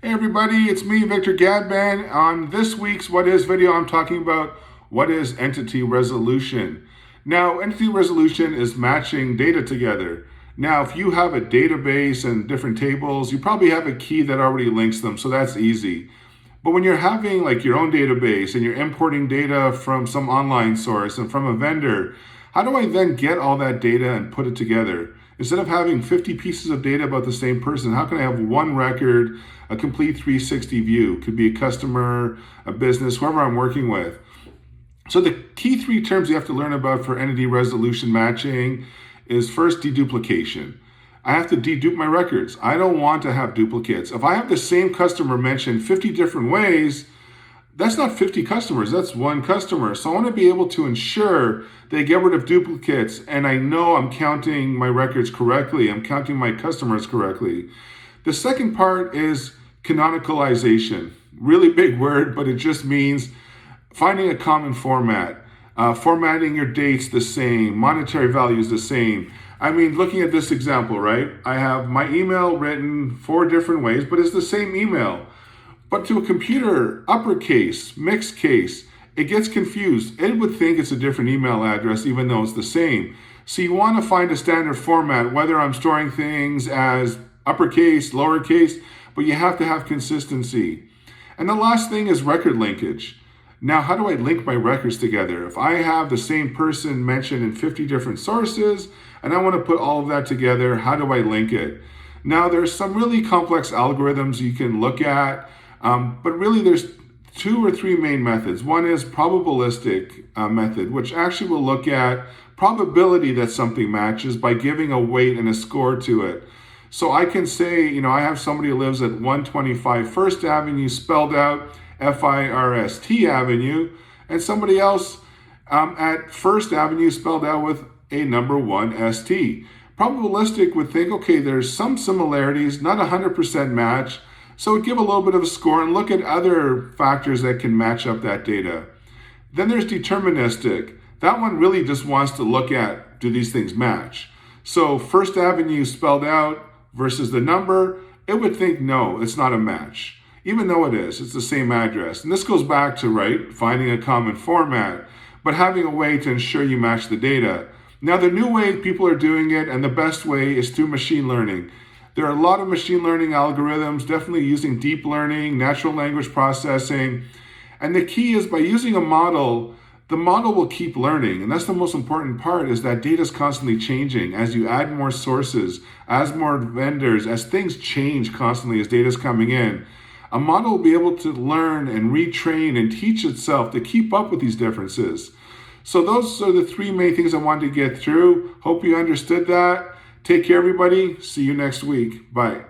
Hey everybody, it's me, Victor Gadban. On this week's What Is video, I'm talking about what is entity resolution. Now, entity resolution is matching data together. Now, if you have a database and different tables, you probably have a key that already links them, so that's easy. But when you're having like your own database and you're importing data from some online source and from a vendor, how do I then get all that data and put it together? Instead of having 50 pieces of data about the same person, how can I have one record, a complete 360 view? Could be a customer, a business, whoever I'm working with. So the key three terms you have to learn about for entity resolution matching is first, deduplication. I have to dedupe my records. I don't want to have duplicates. If I have the same customer mentioned 50 different ways, that's not 50 customers, that's one customer. So I want to be able to ensure they get rid of duplicates and I know I'm counting my records correctly, I'm counting my customers correctly. The second part is canonicalization. Really big word, but it just means finding a common format. Formatting your dates the same, monetary values the same. I mean, looking at this example, right? I have my email written 4 different ways, but it's the same email. But to a computer, uppercase, mixed case, it gets confused. It would think it's a different email address even though it's the same. So you want to find a standard format, whether I'm storing things as uppercase, lowercase, but you have to have consistency. And the last thing is record linkage. Now, how do I link my records together? If I have the same person mentioned in 50 different sources and I want to put all of that together, how do I link it? Now, there's some really complex algorithms you can look at. But really there's 2 or 3 main methods. One is probabilistic method, which actually will look at probability that something matches by giving a weight and a score to it. So I can say, I have somebody who lives at 125 First Avenue spelled out First Avenue, and somebody else at First Avenue spelled out with a number 1 ST. Probabilistic would think, okay, there's some similarities, not 100% match, so give a little bit of a score and look at other factors that can match up that data. Then there's deterministic. That one really just wants to look at, do these things match? So First Avenue spelled out versus the number, it would think, no, it's not a match. Even though it is, it's the same address. And this goes back to, right, finding a common format, but having a way to ensure you match the data. Now, the new way people are doing it, and the best way, is through machine learning. There are a lot of machine learning algorithms, definitely using deep learning, natural language processing. And the key is by using a model, the model will keep learning. And that's the most important part, is that data is constantly changing. As you add more sources, as more vendors, as things change constantly as data is coming in, a model will be able to learn and retrain and teach itself to keep up with these differences. So those are the 3 main things I wanted to get through. Hope you understood that. Take care, everybody. See you next week. Bye.